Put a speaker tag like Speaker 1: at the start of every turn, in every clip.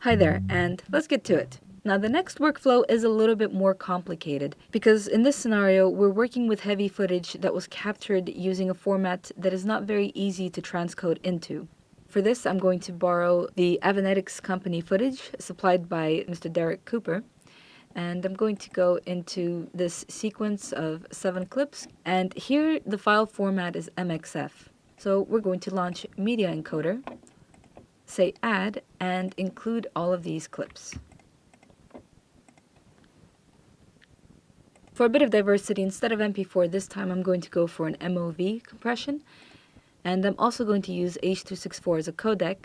Speaker 1: Hi there, and let's get to it. Now, the next workflow is a little bit more complicated because in this scenario, we're working with heavy footage that was captured using a format that is not very easy to transcode into. For this, I'm going to borrow the Avanetics company footage supplied by Mr. Derek Cooper, and I'm going to go into this sequence of 7 clips, and here the file format is MXF. So we're going to launch Media Encoder, say add, and include all of these clips. For a bit of diversity, instead of MP4 this time I'm going to go for an MOV compression, and I'm also going to use H.264 as a codec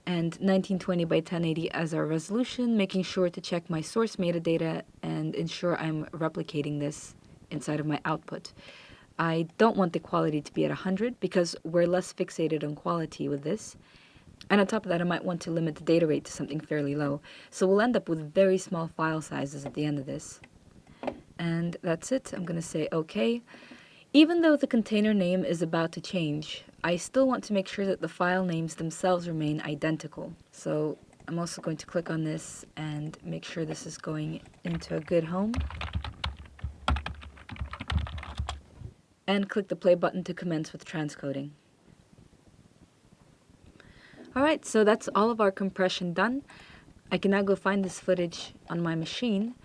Speaker 1: and 1920 by 1080 as our resolution, making sure to check my source metadata and ensure I'm replicating this inside of my output. I don't want the quality to be at 100 because we're less fixated on quality with this. And on top of that, I might want to limit the data rate to something fairly low. So we'll end up with very small file sizes at the end of this. And that's it. I'm going to say OK. Even though the container name is about to change, I still want to make sure that the file names themselves remain identical. So I'm also going to click on this and make sure this is going into a good home. And click the play button to commence with transcoding. Alright, so that's all of our compression done. I can now go find this footage on my machine,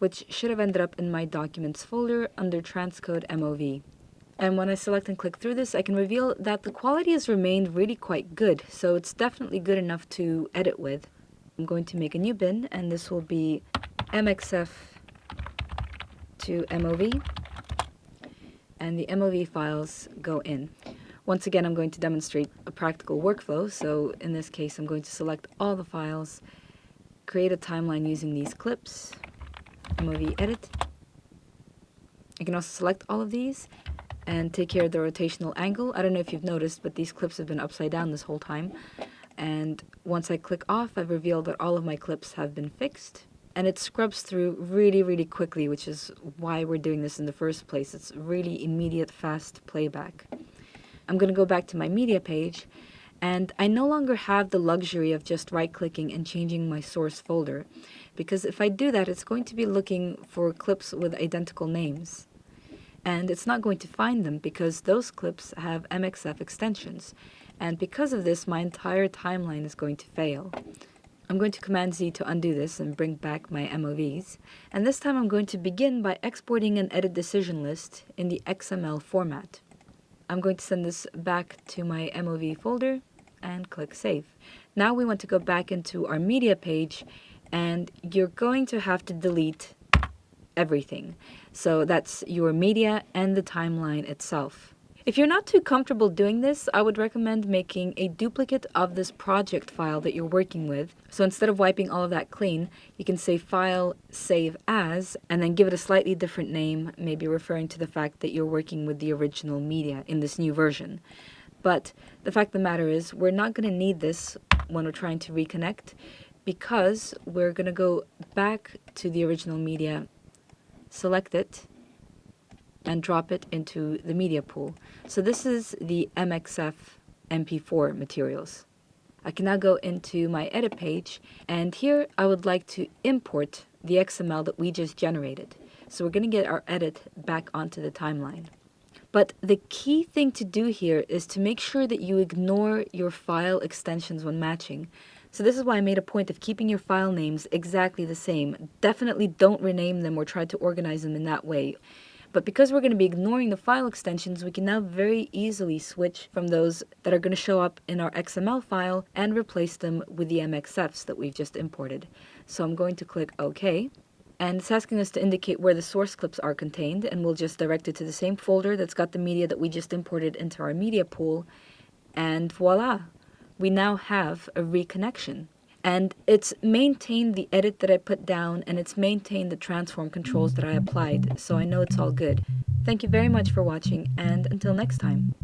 Speaker 1: which should have ended up in my Documents folder under Transcode MOV. And when I select and click through this, I can reveal that the quality has remained really quite good, so it's definitely good enough to edit with. I'm going to make a new bin, and this will be MXF to MOV, and the MOV files go in. Once again, I'm going to demonstrate a practical workflow, so in this case I'm going to select all the files, create a timeline using these clips, MOV edit. I can also select all of these and take care of the rotational angle. I don't know if you've noticed, but these clips have been upside down this whole time. And once I click off, I've revealed that all of my clips have been fixed. And it scrubs through really, really quickly, which is why we're doing this in the first place. It's really immediate, fast playback. I'm going to go back to my media page, and I no longer have the luxury of just right-clicking and changing my source folder, because if I do that, it's going to be looking for clips with identical names. And it's not going to find them because those clips have MXF extensions. And because of this, my entire timeline is going to fail. I'm going to Command Z to undo this and bring back my MOVs. And this time I'm going to begin by exporting an edit decision list in the XML format. I'm going to send this back to my MOV folder and click Save. Now we want to go back into our media page, and you're going to have to delete everything. So that's your media and the timeline itself. If you're not too comfortable doing this, I would recommend making a duplicate of this project file that you're working with. So instead of wiping all of that clean, you can say File, Save As, and then give it a slightly different name, maybe referring to the fact that you're working with the original media in this new version. But the fact of the matter is, we're not going to need this when we're trying to reconnect, because we're going to go back to the original media, select it, and drop it into the media pool. So this is the MXF MP4 materials. I can now go into my edit page, and here I would like to import the XML that we just generated. So we're going to get our edit back onto the timeline. But the key thing to do here is to make sure that you ignore your file extensions when matching. So this is why I made a point of keeping your file names exactly the same. Definitely don't rename them or try to organize them in that way. But because we're going to be ignoring the file extensions, we can now very easily switch from those that are going to show up in our XML file and replace them with the MXFs that we've just imported. So I'm going to click OK. And it's asking us to indicate where the source clips are contained, and we'll just direct it to the same folder that's got the media that we just imported into our media pool. And voila! We now have a reconnection. And it's maintained the edit that I put down, and it's maintained the transform controls that I applied, so I know it's all good. Thank you very much for watching, and until next time.